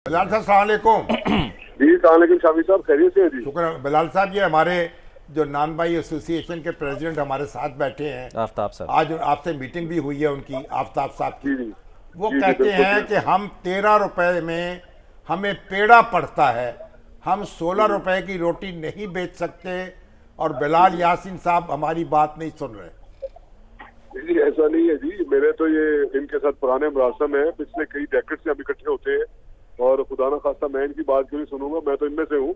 बिलाल साहब सलाम अलैकुम। जी सलाम शामी साहब, खैरियत से हैं जी? शुक्र है। बिलाल साहब, ये हमारे जो नान भाई एसोसिएशन के प्रेसिडेंट हमारे साथ बैठे हैं, आफ्ताब साहब, आज आपसे मीटिंग भी हुई है उनकी, आफ्ताब साहब की। जी जी वो जी जी, कहते बिल्कुल हैं जी। कि हम 13 रुपए में हमें पेड़ा पड़ता है, हम 16 रुपए की रोटी नहीं बेच सकते, और बिलाल यासीन साहब हमारी बात नहीं सुन रहे। जी ऐसा नहीं है जी, मेरे तो ये इनके साथ पुराने मुरासम है, पिछले कई डेकेड से हम इकट्ठे होते हैं और खुदा ना खास्ता मैं इनकी बात क्यों नहीं सुनूंगा, मैं तो इनमें से हूँ।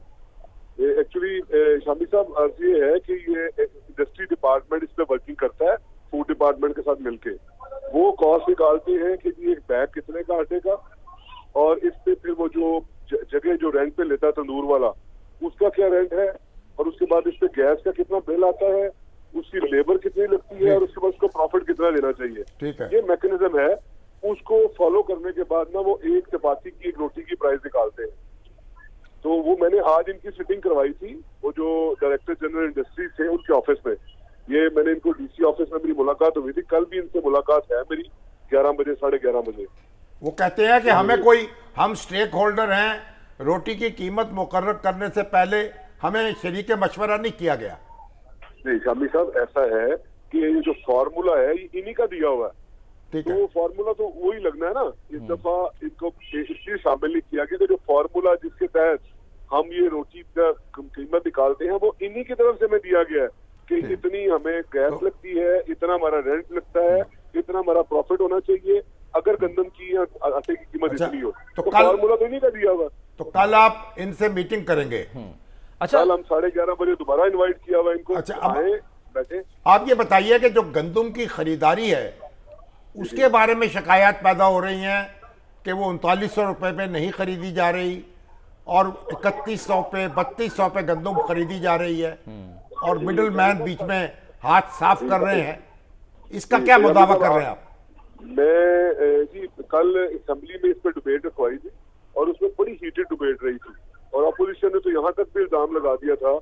एक्चुअली शामी साहब, अर्ज ये है कि ये इंडस्ट्री डिपार्टमेंट इस पे वर्किंग करता है फूड डिपार्टमेंट के साथ मिलके। वो कॉस्ट निकालते हैं कि जी एक बैग कितने का आटे का, और इस पे फिर वो जो जगह जो रेंट पे लेता है तंदूर वाला, उसका क्या रेंट है, और उसके बाद इस पे गैस का कितना बिल आता है, उसकी लेबर कितनी लगती है, और उसके बाद उसको प्रॉफिट कितना लेना चाहिए। ठीक है। ये मैकेनिज्म है। उसको फॉलो करने के बाद ना वो एक चपाती की एक रोटी की प्राइस निकालते हैं। तो वो मैंने आज इनकी सिटिंग करवाई थी, वो जो डायरेक्टर जनरल इंडस्ट्री थे उनके ऑफिस में। ये मैंने इनको डीसी ऑफिस में मेरी मुलाकात हुई थी, कल भी इनसे मुलाकात है मेरी 11 बजे 11:30 बजे। वो कहते हैं कि हमें कोई, हम स्टेक होल्डर हैं, रोटी की कीमत मुकर्रर करने से पहले हमें शरीक मशवरा नहीं किया गया। नहीं शामी साहब, ऐसा है कि ये जो फॉर्मूला है ये इन्हीं का दिया हुआ है, ठीक तो है। वो फॉर्मूला तो वही लगना है ना। इस दफा इनको इसलिए शामिल नहीं किया गया कि जो फॉर्मूला जिसके तहत हम ये रोटी का कीमत निकालते हैं वो इन्हीं की तरफ से हमें दिया गया है कि इतनी हमें गैस लगती है, इतना हमारा रेंट लगता है, इतना हमारा प्रॉफिट होना चाहिए अगर गंदम की या आटे की कीमत अच्छा, इतनी हो। तो तो कल- फॉर्मूला तो इन्हीं का दिया हुआ। तो कल आप इनसे मीटिंग करेंगे? अच्छा, कल हम 11:30 बजे दोबारा इन्वाइट किया हुआ इनको। अच्छा, अब- आए बैठे। आप ये बताइए कि जो गंदम की खरीदारी है उसके बारे में शिकायत पैदा हो रही हैं कि वो 3900 रुपये पे नहीं खरीदी जा रही, और 3100 पे 3200 पे गंदम खरीदी जा रही है, और मिडिल मैन बीच में हाथ साफ कर रहे हैं। इसका क्या मुदावा कर रहे हैं आप? मैं जी कल असेंबली में इस पर डिबेट रखवाई थी और उसमें बड़ी हीटेड डिबेट रही थी, और अपोजिशन ने तो यहाँ तक भी इल्जाम लगा दिया था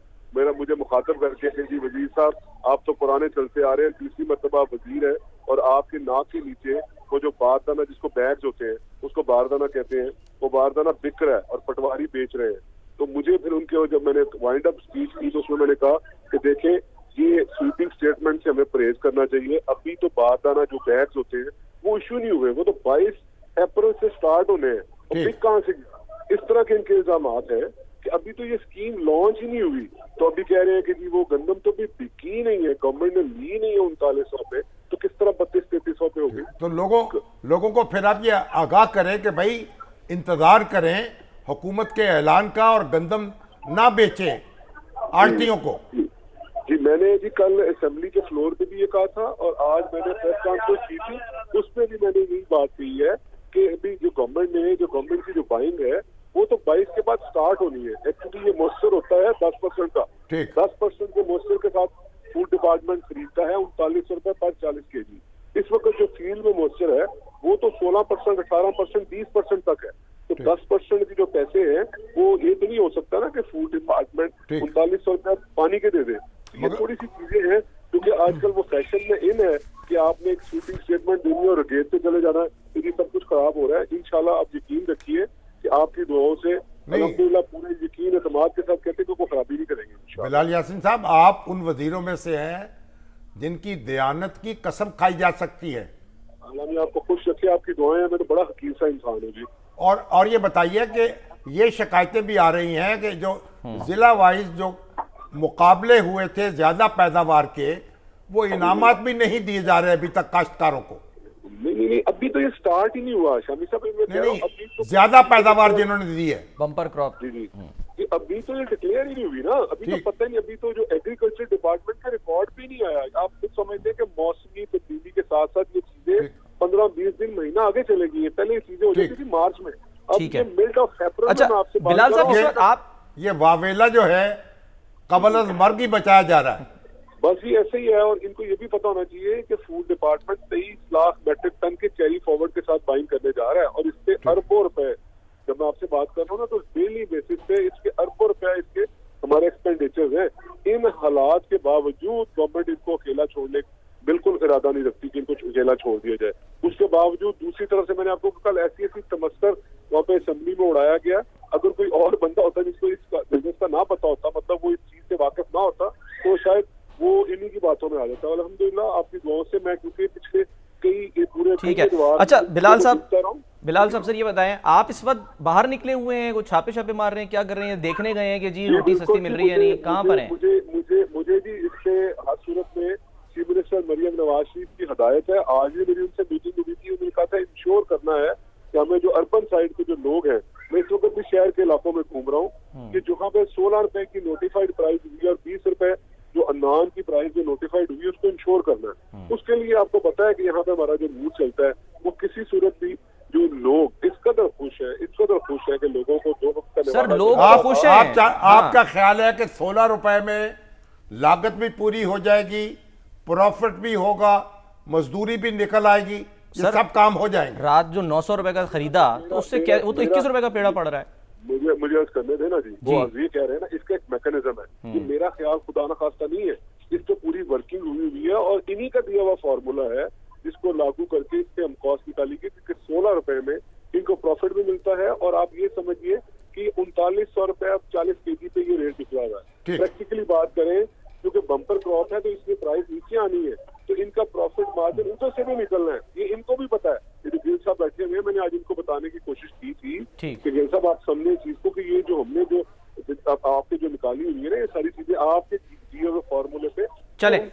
मुझे मुखातब करके कि जी वजीर साहब आप तो पुराने चलते आ रहे हैं, तीसरी मरतबा वजीर है, और आपके नाक के नीचे वो जो बारदाना जिसको बैग्स होते हैं उसको बारदाना कहते हैं, वो बारदाना बिक रहा है और पटवारी बेच रहे हैं। तो मुझे फिर उनके जब मैंने वाइंड अप स्पीच की तो उसमें मैंने कहा कि देखें ये स्वीपिंग स्टेटमेंट से हमें परहेज करना चाहिए। अभी तो बारदाना जो बैग्स होते हैं वो इश्यू नहीं हुए, वो तो 22 अप्रैल से स्टार्ट होने हैं, और बिक कहाँ से? इस तरह के इनके इल्जाम है कि अभी तो ये स्कीम लॉन्च ही नहीं हुई, तो अभी कह रहे हैं कि जी वो गंदम तो भी बिकी ही नहीं है, गवर्नमेंट ने ली नहीं है 3900 पे, तो किस तरह 32-3300 पे हो गई? तो लोगों को फिर आप ये आगाह करें कि भाई इंतजार करें हुकूमत के ऐलान का, और गंदम ना बेचें आड़तियों को। जी मैंने जी कल असेंबली के फ्लोर पे भी ये कहा था, और आज मैंने प्रेस कॉन्फ्रेंस की थी, उसमें भी मैंने यही बात कही है कि अभी जो गवर्नमेंट की जो बाइंग है वो तो 22 के बाद स्टार्ट होनी है। एक्चुअली ये मॉइस्चर होता है 10% का, 10% के मॉइस्चर के साथ फूड डिपार्टमेंट खरीदता है 3900 रुपए पर 40 kg। इस वक्त जो फील्ड में मॉइस्चर है वो तो 16%, 18%, 20% तक है। तो 10% की जो पैसे हैं वो ये तो नहीं हो सकता ना कि फूड डिपार्टमेंट 3900 रुपया पानी के दे दे। ये थोड़ी सी चीजें हैं क्योंकि आजकल वो फैशन में इन है कि आपने एक स्वीपिंग स्टेटमेंट देनी है और गेट पे चले जाना है, तो ये सब कुछ खराब हो रहा है। इंशाल्लाह आप यकीन रखिए कि आपकी दुआओं से अल्हम्दुलिल्लाह पूरे यकीन एतमाद के साथ कहते हैं कि वो खराबी नहीं करेंगे इंशाल्लाह। बिलाल यासीन साहब, आप उन वजीरों में से हैं जिनकी दयानत की कसम खाई जा सकती है। अल्लाह ने आपको खुश रखे, आपकी दुआएं हैं, मैं तो बड़ा हकीर सा इंसान हूँ जी। और ये बताइए कि ये शिकायतें भी आ रही हैं कि जो जिला वाइज जो मुकाबले हुए थे ज्यादा पैदावार के, वो इनामात भी नहीं दिए जा रहे अभी तक काश्तकारों को। नहीं, अभी तो ये स्टार्ट ही नहीं हुआ शामी साहब। नहीं, अभी तो ज्यादा पैदावार जिन्होंने दी है, बम्पर क्रॉप। जी अभी तो ये डिक्लेयर ही नहीं हुई ना, अभी तो पता नहीं। अभी तो जो एग्रीकल्चर डिपार्टमेंट का रिकॉर्ड भी नहीं आया। आप कुछ समझते हैं कि मौसमी तब्दीली के साथ साथ ये चीजें 15-20 दिन महीना आगे चलेगी। पहले ये चीजें हो जाती थी मार्च में, अब ये मिड ऑफ अप्रैल में। मैं आपसे बात बिलाल कर रहा साहब, आप ये वावेला जो है कबल अज मर्ग ही बचाया जा रहा है। बस ये ऐसे ही है, और इनको ये भी पता होना चाहिए कि food department 23 lakh metric ton के कैरी फॉरवर्ड के साथ बाइंग करने जा रहा है, और इस पे अरबों रुपए, जब मैं आपसे बात कर रहा हूँ ना, तो डेली बेसिस पे इसके अरबों रुपया इसके हमारे एक्सपेंडिचर है। इन हालात के बावजूद गवर्नमेंट इनको अकेला छोड़ने बिल्कुल इरादा नहीं रखती कि इनको अकेला छोड़ दिया जाए। उसके बावजूद दूसरी तरफ से मैंने आपको कल ऐसी तमस्कर वहाँ पे असेंबली में को उड़ाया गया। अगर कोई और बंदा होता जिसको इस बिजनेस का ना पता होता, मतलब वो इस चीज से वाकिफ ना होता, तो शायद वो इन्हीं की बातों में आ जाता। और अल्हम्दुलिल्लाह आपकी दुआओं से मैं, क्योंकि पिछले कई पूरे ठीक है। अच्छा बिलाल साहब सर ये बताएं, आप इस वक्त बाहर निकले हुए हैं, कुछ छापे छापे मार रहे हैं, क्या कर रहे हैं, देखने गए हैं कि जी रोटी सस्ती मिल रही है नहीं, कहाँ पर है? मुझे जी इससे हर सूरत में चीफ मिनिस्टर मरियम नवाज शरीफ की हदायत है। आज भी मेरी उनसे मीटिंग हुई थी, उन्होंने कहा था इंश्योर करना है कि हमें जो अर्बन साइड के जो लोग हैं, मैं इस वक्त भी शहर के इलाकों में घूम रहा हूँ, कि जहाँ पे 16 रुपए की नोटिफाइड प्राइस हुई और 20 रुपए जो नान की प्राइस जो नोटिफाइड हुई उसको इंश्योर करना है। उसके लिए आपको पता है कि यहाँ पे हमारा जो रूल चलता है वो किसी सूरत भी जो लोग इस कदर खुश है कि लोगों को 2 वक्त का सर लोग खुश हैं। आपका ख्याल है कि 16 रुपए में लागत भी पूरी हो जाएगी, प्रॉफिट भी होगा, मजदूरी भी निकल आएगी, ये सब काम हो जाएंगे? रात जो 900 रुपए का खरीदा तो उससे क्या, वो तो 21 रुपए का पेड़ा पड़ रहा है। मुझे आज करने देना जी, वो आज ये कह रहे हैं ना, इसका एक मैकेनिज्म है। ये मेरा ख्याल खुदा ना खास्ता नहीं है, इस पे पूरी वर्किंग हुई है और इन्हीं का दिया हुआ फॉर्मूला है जिसको लागू करके इससे हम कॉस्ट निकालेंगे, क्योंकि 16 रुपए में इनको प्रॉफिट भी मिलता है। और आप ये समझिए कि 3900 रुपए अब 40 केजी पे ये रेट निकला हुआ है। प्रैक्टिकली बात करें, क्योंकि बम्पर क्रॉप है तो इसमें प्राइस नीचे आनी है, तो इनका प्रॉफिट मार्जिन ऊपर से भी निकलना है, ये इनको भी पता है। ये गिल साहब बैठे हुए हैं, मैंने आज इनको बताने की कोशिश की थी कि गिल साहब आप समझे चीज को कि ये जो हमने जो आपके जो निकाली हुई है ना, ये सारी चीजें आपके दिए हुए फॉर्मूले पे चले